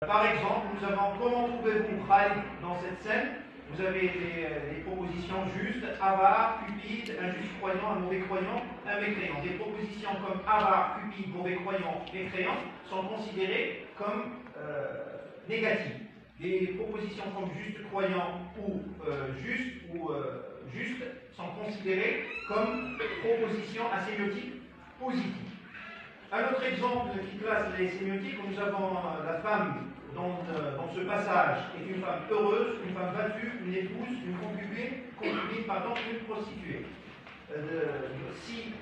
Par exemple, nous avons comment trouvez-vous Khalid dans cette scène. Vous avez les propositions justes, avare, cupide, injuste croyant, un mauvais croyant, un mécréant. Des propositions comme avare, cupide, mauvais croyant, mécréant sont considérées comme négatives. Des propositions comme juste croyant ou juste sont considérées comme propositions à sémiotique positive. Un autre exemple qui classe les sémiotiques, nous avons la femme dans ce passage est une femme heureuse, une femme battue, une épouse, une concubine, une prostituée. Si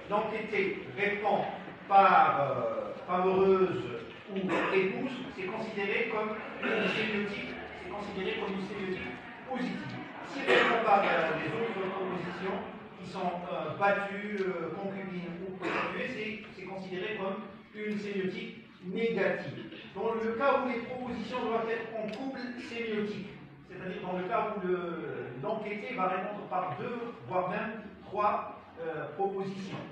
l'enquêté répond par femme heureuse ou épouse, c'est considéré comme une sémiotique, positive. S'il répond par les autres propositions, qui sont battues, concubines ou prostituées, c'est considéré comme une sémiotique négative. Dans le cas où les propositions doivent être en couple sémiotique, c'est-à-dire dans le cas où l'enquêté va répondre par 2, voire même 3 propositions.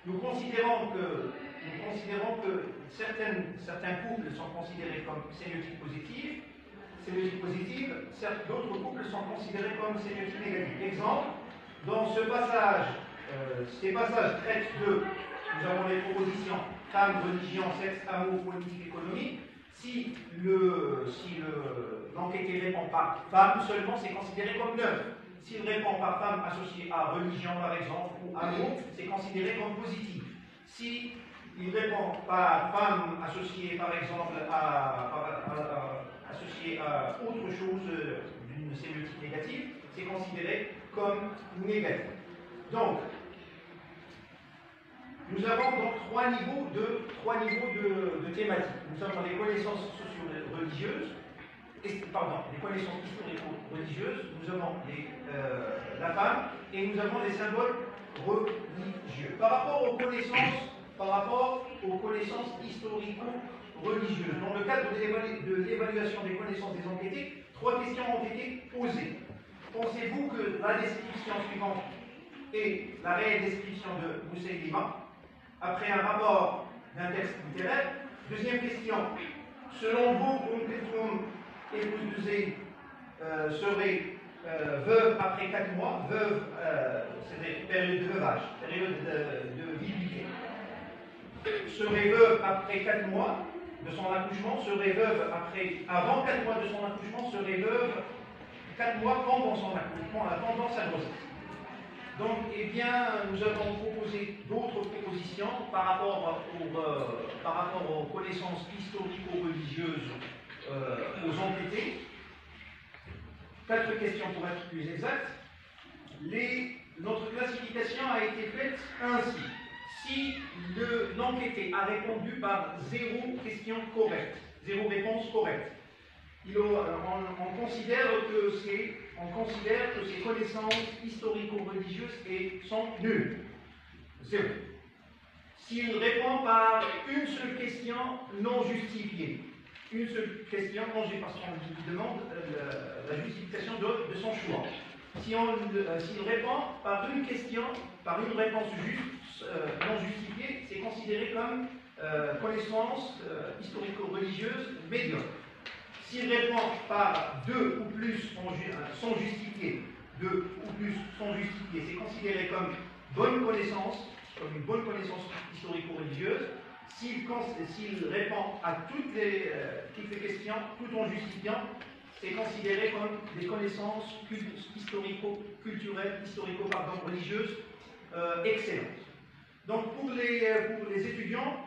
Nous considérons que certains couples sont considérés comme sémiotiques positives, d'autres couples sont considérés comme sémiotiques négatives. Exemple, dans ce passage, ces passages traitent de, nous avons les propositions femme, religion, sexe, amour, politique, économie. Si l'enquêté répond par femme seulement, c'est considéré comme neutre. S'il répond par femme associée à religion, par exemple, ou amour, c'est considéré comme positif. Si il répond par femme associée, par exemple, associée à autre chose d'une sémiotique négative, c'est considéré comme négatif. Donc, nous avons donc trois niveaux de thématiques. Nous avons les connaissances socio-religieuses, les connaissances historico-religieuses, nous avons la femme et nous avons les symboles religieux. Par rapport aux connaissances historico-religieuses, dans le cadre de l'évaluation des connaissances des enquêtés, 3 questions ont été posées. Pensez-vous que la description suivante est la réelle description de Moussaïlima après un rapport d'un texte littéraire? Deuxième question, selon vous, épouse de Zéyd serait veuve après 4 mois, c'est-à-dire période de veuvage, période de viduité, serait veuve après 4 mois de son accouchement, serait veuve avant 4 mois de son accouchement, serait veuve 4 mois pendant son accouchement, pendant sa grossesse. Donc, eh bien, nous avons proposé d'autres propositions par rapport aux connaissances historico-religieuses aux enquêtés. 4 questions pour être plus exact. Notre classification a été faite ainsi. Si l'enquêté a répondu par 0 question correcte, 0 réponse correcte, on considère que ces connaissances historico-religieuses sont nulles. 0. S'il répond par une seule question non justifiée, parce qu'on demande la justification de son choix. S'il répond par une question, par une réponse juste, non justifiée, c'est considéré comme connaissance historico-religieuse médiocre. S'il répond par 2 ou plus sont justifiés, c'est considéré comme une bonne connaissance historico-religieuse. S'il répond à toutes les questions, tout en justifiant, c'est considéré comme des connaissances historico-culturelles, religieuses excellentes. Donc pour les étudiants,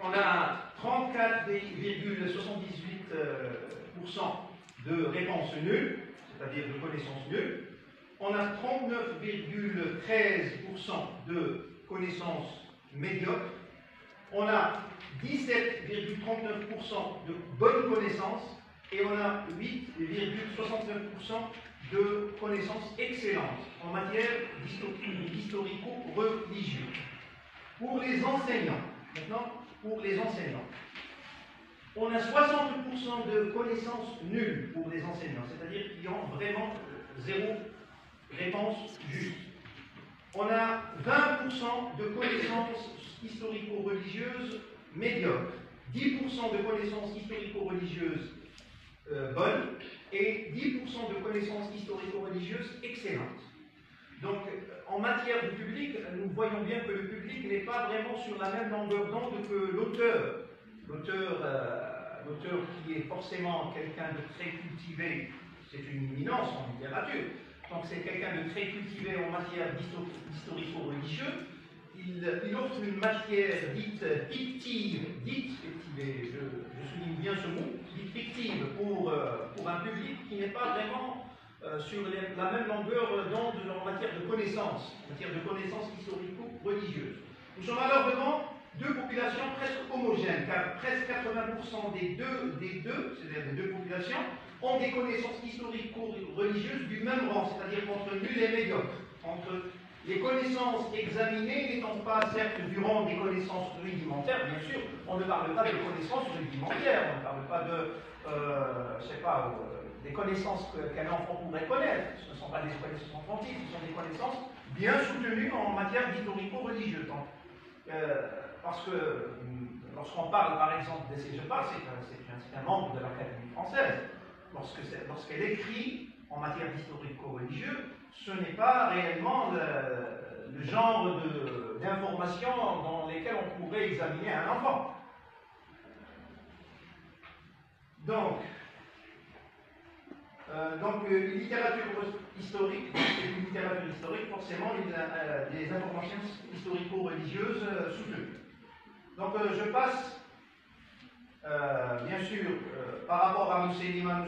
on a 34,78% de réponses nulles, c'est-à-dire de connaissances nulles. On a 39,13% de connaissances médiocres. On a 17,39% de bonnes connaissances et on a 8,69% de connaissances excellentes en matière d'historico-religieux. Pour les enseignants, on a 60% de connaissances nulles pour les enseignants, c'est-à-dire qui ont vraiment 0 réponse juste. On a 20% de connaissances historico-religieuses médiocres, 10% de connaissances historico-religieuses bonnes et 10% de connaissances historico-religieuses excellentes. Donc, en matière de public, nous voyons bien que le public n'est pas vraiment sur la même longueur d'onde que l'auteur. L'auteur qui est forcément quelqu'un de très cultivé, c'est une éminence en littérature, donc c'est quelqu'un de très cultivé en matière d'historico-religieux. Il offre une matière dite fictive, et je souligne bien ce mot, dite fictive pour un public qui n'est pas vraiment sur la même longueur d'onde en matière de connaissances historico-religieuses. Nous sommes alors devant deux populations presque homogènes, car presque 80% des deux, c'est-à-dire des deux populations, ont des connaissances historico-religieuses du même rang, c'est-à-dire entre nul et médiocre, entre les connaissances examinées n'étant pas certes du rang des connaissances rudimentaires, bien sûr, on ne parle pas de connaissances rudimentaires, on ne parle pas de, des connaissances qu'un enfant pourrait connaître. Ce ne sont pas des connaissances enfantiles, ce sont des connaissances bien soutenues en matière d'historico-religieux. Parce que lorsqu'on parle par exemple d'essai, c'est un membre de l'Académie française, lorsqu'elle écrit en matière d'historico-religieux, ce n'est pas réellement le genre d'informations dans lesquelles on pourrait examiner un enfant. Donc, une littérature historique, forcément, il a des informations historico-religieuses soutenues. Donc, je passe, bien sûr, par rapport à Moussaïlima,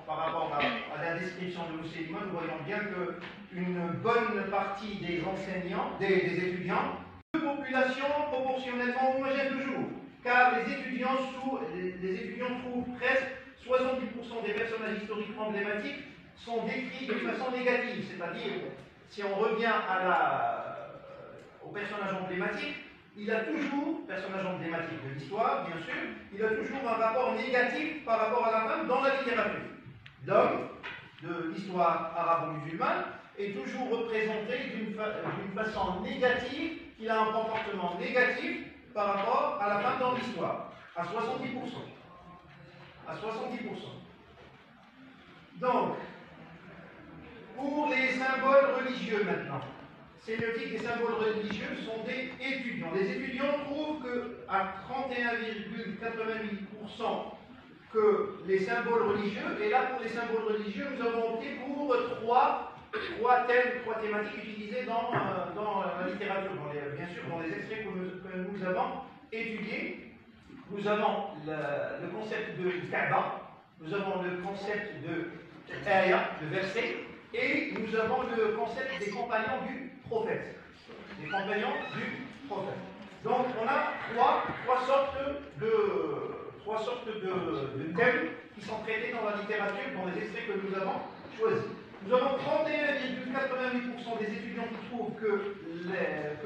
par rapport à la description de Moussaïlima, nous voyons bien qu'une bonne partie des enseignants, des étudiants, deux populations proportionnellement homogènes toujours, car les étudiants trouvent presque 70% des personnages historiques emblématiques sont décrits de façon négative, c'est-à-dire, si on revient au personnage emblématique, il a toujours, personnage emblématique de l'histoire, bien sûr, il a toujours un rapport négatif par rapport à la femme dans la littérature. L'homme de l'histoire arabo-musulmane est toujours représenté d'une façon négative, il a un comportement négatif par rapport à la femme dans l'histoire, à 70%. À 70%. Donc, pour les symboles religieux maintenant, sémiotiques des symboles religieux sont des étudiants. Les étudiants trouvent qu'à 31,88% que les symboles religieux, et là pour les symboles religieux, nous avons opté pour trois thématiques utilisées dans la littérature, bien sûr dans les extraits que nous avons étudiés. Nous avons le concept de Kaaba, nous avons le concept de Aya, le verset, et nous avons le concept des compagnons du prophète. Les compagnons du prophète. Donc on a trois sortes de thèmes qui sont traités dans la littérature, dans les extraits que nous avons choisis. Nous avons 31,88% des étudiants qui trouvent que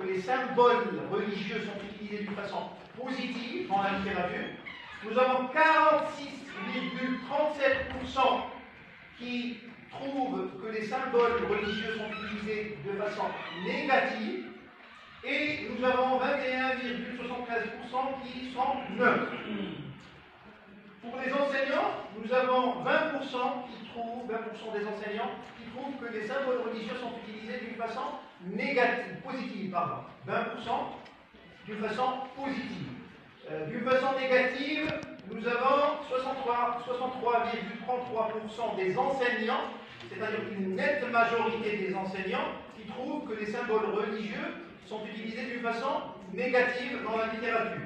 les symboles religieux sont utilisés d'une façon positive dans la littérature. Nous avons 46,37% qui trouvent que les symboles religieux sont utilisés de façon négative. Et nous avons 21,73% qui sont neutres. Pour les enseignants, nous avons 20% des enseignants qui trouvent que les symboles religieux sont utilisés d'une façon positive. 20% d'une façon positive. D'une façon négative, nous avons 63,33% des enseignants, c'est-à-dire une nette majorité des enseignants, qui trouvent que les symboles religieux sont utilisés d'une façon négative dans la littérature.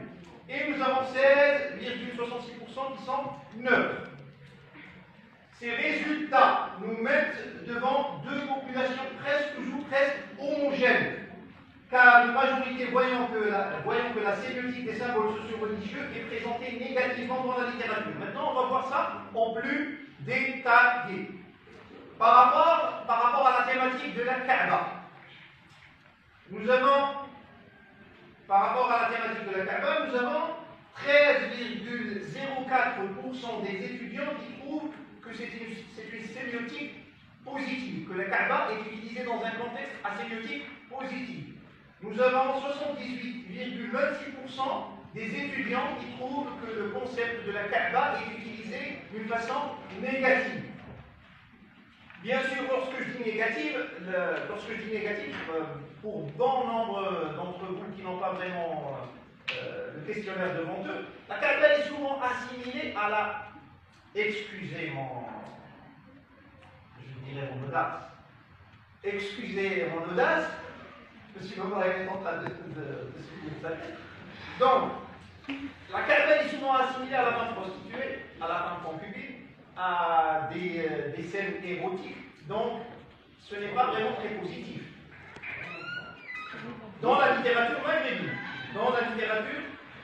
Et nous avons 16,66% qui sont neutres. Ces résultats nous mettent devant deux populations toujours presque homogènes, car une majorité voyant que la sémiotique des symboles socio-religieux est présentée négativement dans la littérature. Maintenant, on va voir ça en plus détaillé. Par rapport à la thématique de la Kaaba, nous avons 13,04% des étudiants qui trouvent que c'est une sémiotique positive, que la Kaaba est utilisée dans un contexte à sémiotique positive. Nous avons 78,26% des étudiants qui trouvent que le concept de la Kaaba est utilisé d'une façon négative. Bien sûr, lorsque je dis négative, pour bon nombre d'entre vous qui n'ont pas vraiment le questionnaire devant eux, la Kaaba est souvent assimilée à la... Excusez mon audace. Excusez mon audace, monsieur Momoy est en train de suivre sa tête. Donc, la Kaaba est souvent assimilée à la femme prostituée, à la femme concubine, à des scènes érotiques, donc ce n'est pas vraiment très positif. Dans la littérature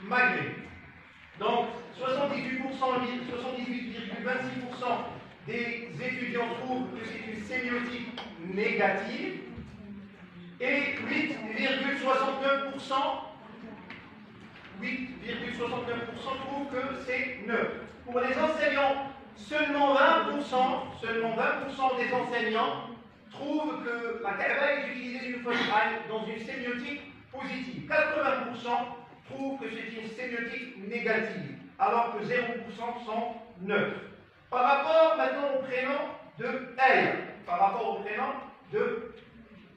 maghrébine, donc 78,26% des étudiants trouvent que c'est une sémiotique négative et 8,69% trouvent que c'est neutre. Pour les enseignants, seulement 20% des enseignants trouvent que la Kaaba est utilisée dans une sémiotique positive. 80% trouvent que c'est une sémiotique négative, alors que 0% sont neutres. Par rapport maintenant au prénom de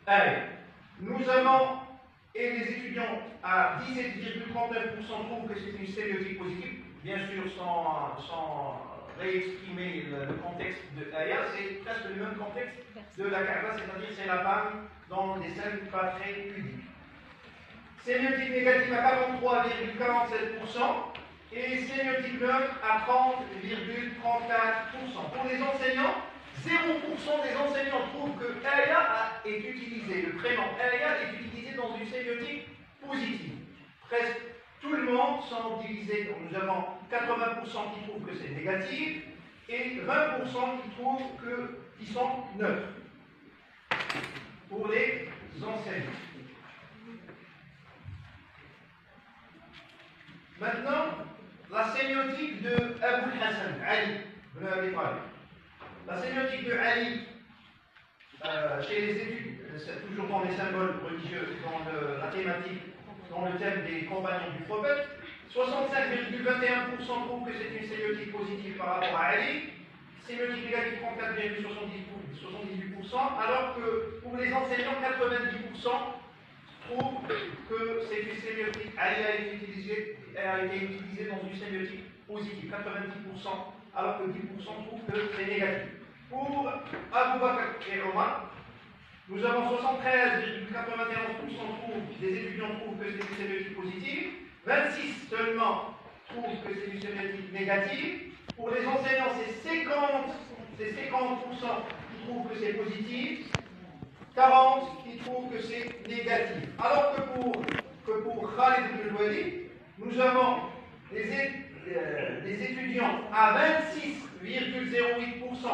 elle, nous avons, et les étudiants à 17,39% trouvent que c'est une sémiotique positive, bien sûr sans réexprimer le contexte de Aya, c'est presque le même contexte de la Kaaba, c'est-à-dire c'est la femme dans des scènes pas très pudiques. Sémiotique négative à 43,47% et sémiotique neutre à 30,34%. Pour les enseignants, 0% des enseignants trouvent que Aya est utilisé, le prénom Aya est utilisé dans une sémiotique positive. Presque tout le monde sont divisés, donc nous avons 80% qui trouvent que c'est négatif et 20% qui sont neutres. Pour les enseignants. Maintenant, la sémiotique de Abu Hassan, Ali, ibn Abi Talib. La sémiotique de Ali, chez les études, toujours dans les symboles religieux, dans la thématique, dans le thème des compagnons du prophète, 65,21% trouvent que c'est une sémiotique positive par rapport à Ali, sémiotique négative 34,78%, alors que pour les enseignants, 90% trouvent que c'est une sémiotique. Ali a été utilisée dans une sémiotique positive, 90%, alors que 10% trouvent que c'est négatif. Pour Abu Bakr et Omar, nous avons 73,91% des étudiants trouvent que c'est une sémiotique positive, 26 seulement trouvent que c'est une sémiotique négative. Pour les enseignants, c'est 50% qui trouvent que c'est positif, 40 qui trouvent que c'est négatif. Alors que pour Khalid ibn Walid, nous avons des étudiants à 26,08%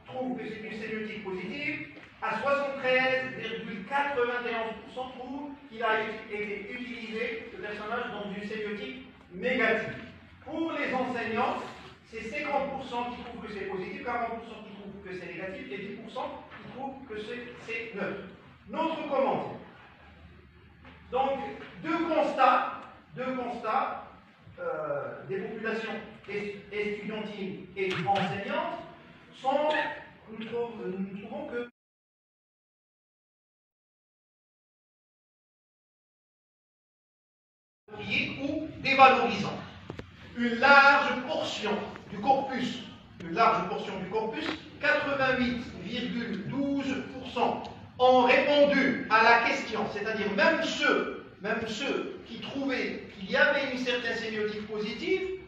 trouvent que c'est une sémiotique positive, à 73,91% trouvent qu'il a été utilisé, ce personnage, dans une sémiotique négative. Pour les enseignants, c'est 50% qui trouvent que c'est positif, 40% qui trouvent que c'est négatif et 10% qui trouvent que c'est neutre. Notre commentaire. Donc, deux constats des populations estudiantines et enseignantes sont, nous trouvons que ou dévalorisant. Une large portion du corpus, 88,12% ont répondu à la question, c'est-à-dire même ceux qui trouvaient qu'il y avait une certaine sémiotique positive,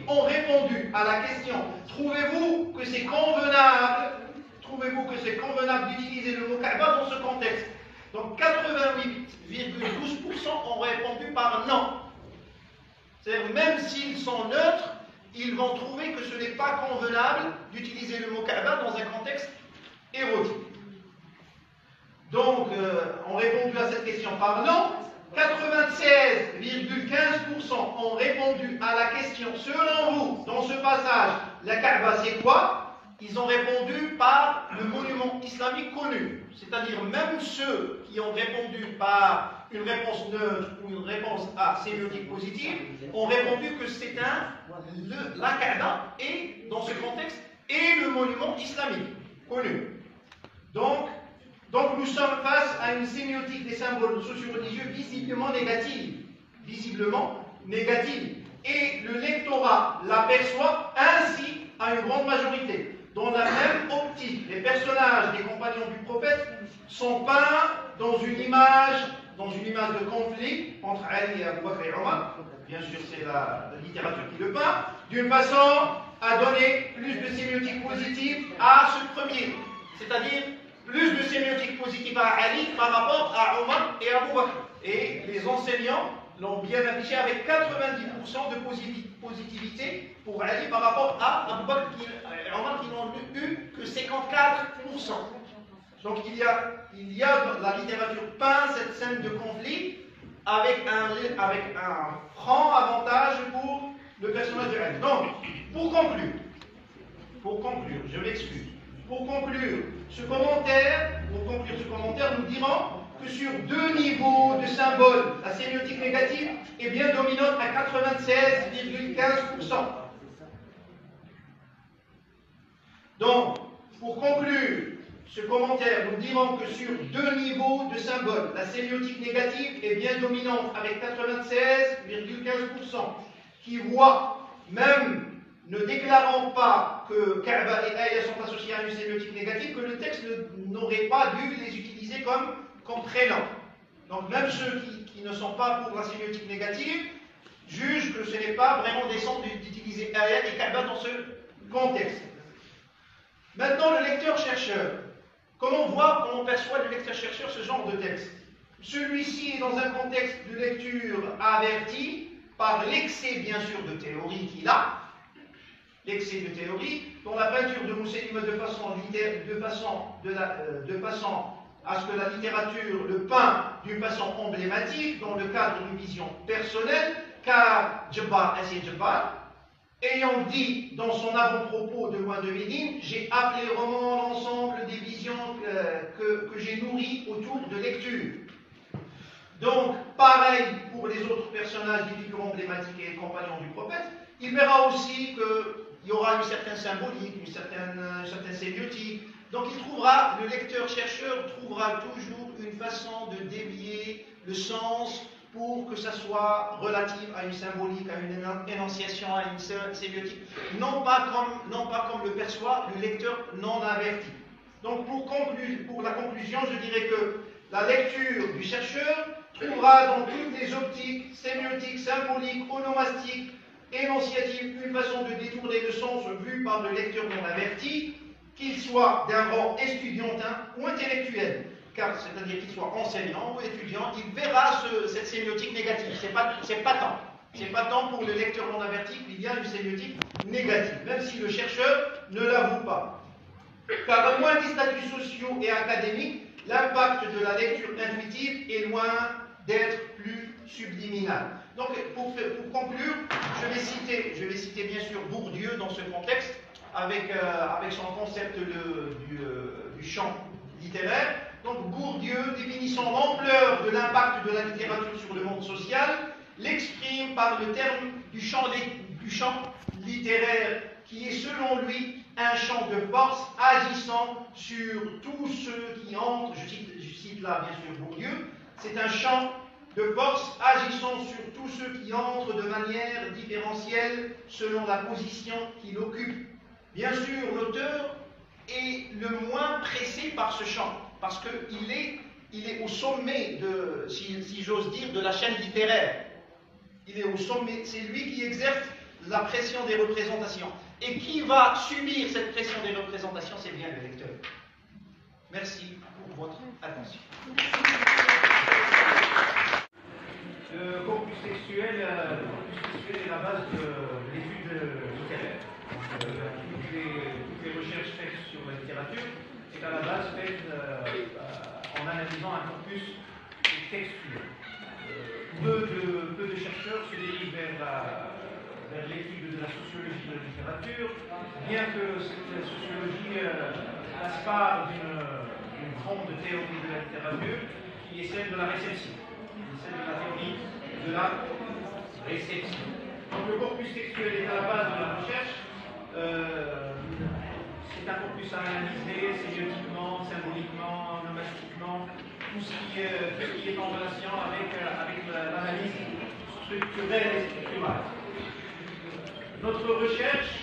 ont répondu à la question, trouvez-vous que c'est convenable d'utiliser le mot Kaaba dans ce contexte? Donc 88,12% ont répondu par non. C'est-à-dire même s'ils sont neutres, ils vont trouver que ce n'est pas convenable d'utiliser le mot Kaaba dans un contexte érotique. Donc, ont répondu à cette question par non. 96,15% ont répondu à la question, selon vous, dans ce passage, la Kaaba c'est quoi? Ils ont répondu par le monument islamique connu. C'est-à-dire même ceux qui qui ont répondu par une réponse neutre ou une réponse à sémiotique positive ont répondu que c'est la Kaaba et, dans ce contexte, est le monument islamique connu. Donc nous sommes face à une sémiotique des symboles socio-religieux visiblement négative. Et le lectorat l'aperçoit ainsi à une grande majorité. Dans la même optique, les personnages des compagnons du prophète sont peints dans une image de conflit entre Ali et Abu Bakr et Omar. Bien sûr, c'est la littérature qui le peint, d'une façon à donner plus de sémiotique positive à ce premier. C'est-à-dire plus de sémiotique positive à Ali par rapport à Omar et Abu Bakr. Et les enseignants l'ont bien affiché avec 90% de positivité pour Ali par rapport à Abu Bakr et Omar qui n'ont eu que 54%. Donc il y a la littérature peint cette scène de conflit avec un franc avantage pour le personnage de Ali. Donc, pour conclure, je m'excuse. Pour conclure ce commentaire, nous dirons que sur deux niveaux de symboles, la sémiotique négative est bien dominante à 96,15%. Donc, pour conclure ce commentaire, nous dirons que sur deux niveaux de symboles, la sémiotique négative est bien dominante avec 96,15%, qui voit, même ne déclarant pas que Kaaba et Aya sont associés à une sémiotique négative, que le texte n'aurait pas dû les utiliser comme prénom. Donc même ceux qui ne sont pas pour la sémiotique négative jugent que ce n'est pas vraiment décent d'utiliser Aya et Kaaba dans ce contexte. Maintenant, le lecteur-chercheur. Comment perçoit le lecteur-chercheur ce genre de texte? Celui-ci est dans un contexte de lecture averti par l'excès, bien sûr, de théorie qu'il a, l'excès de théorie, dont la peinture de Mousselima de façon à ce que la littérature le peint d'une façon emblématique, dans le cadre d'une vision personnelle, car Jabbar ayant dit dans son avant-propos de Loin de Médine, j'ai appelé roman l'ensemble des visions que j'ai nourries autour de lecture. Donc, pareil pour les autres personnages des figures emblématiques et compagnons du prophète, il verra aussi qu'il y aura une certaine symbolique, une certaine sémiotique. Donc, le lecteur-chercheur trouvera toujours une façon de dévier le sens pour que ça soit relatif à une symbolique, à une énonciation, à une sémiotique, non pas comme le perçoit le lecteur non averti. Donc pour la conclusion, je dirais que la lecture du chercheur trouvera dans toutes les optiques, sémiotiques, symboliques, onomastiques, énonciatives, une façon de détourner le sens vu par le lecteur non averti, qu'il soit d'un rang estudiantin ou intellectuel. Car c'est-à-dire qu'il soit enseignant ou étudiant, il verra cette sémiotique négative. C'est pas tant. C'est pas tant pour le lecteur non averti qu'il y a une sémiotique négative, même si le chercheur ne l'avoue pas. Car à moins des statuts sociaux et académiques, l'impact de la lecture intuitive est loin d'être plus subliminal. Donc, pour conclure, je vais citer bien sûr Bourdieu dans ce contexte, avec son concept du champ littéraire. Donc Bourdieu, définissant l'ampleur de l'impact de la littérature sur le monde social, l'exprime par le terme du champ littéraire, qui est selon lui un champ de force agissant sur tous ceux qui entrent, je cite là bien sûr Bourdieu, c'est un champ de force agissant sur tous ceux qui entrent de manière différentielle selon la position qu'il occupe. Bien sûr, l'auteur est le moins pressé par ce champ, parce qu'il est au sommet, si j'ose dire, de la chaîne littéraire. Il est au sommet, c'est lui qui exerce la pression des représentations. Et qui va subir cette pression des représentations, c'est bien le lecteur. Merci pour votre attention. Le corpus textuel est la base de l'étude littéraire. Toutes les recherches faites sur la littérature est à la base faite en analysant un corpus textuel. Peu de chercheurs se dirigent vers l'étude de la sociologie de la littérature, bien que cette sociologie passe par d'une grande théorie de la littérature qui est celle de la réception, celle de la théorie de la réception. Donc le corpus textuel est à la base de la recherche. C'est un corpus à analyser sémiotiquement, symboliquement, nomastiquement, tout ce qui est en relation avec l'analyse structurelle et structurale. Notre recherche,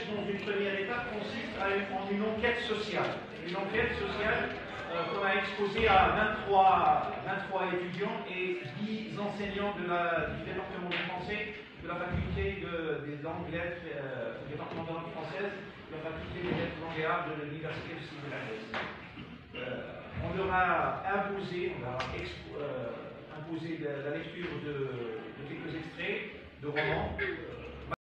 dans une première étape, consiste en une enquête sociale. Une enquête sociale qu'on a exposée à 23 étudiants et 10 enseignants du département de français, de la faculté des langues lettres, du département de langue française, de la faculté des lettres langues et arts de l'université de Sydney. On leur a imposé la lecture de quelques extraits de romans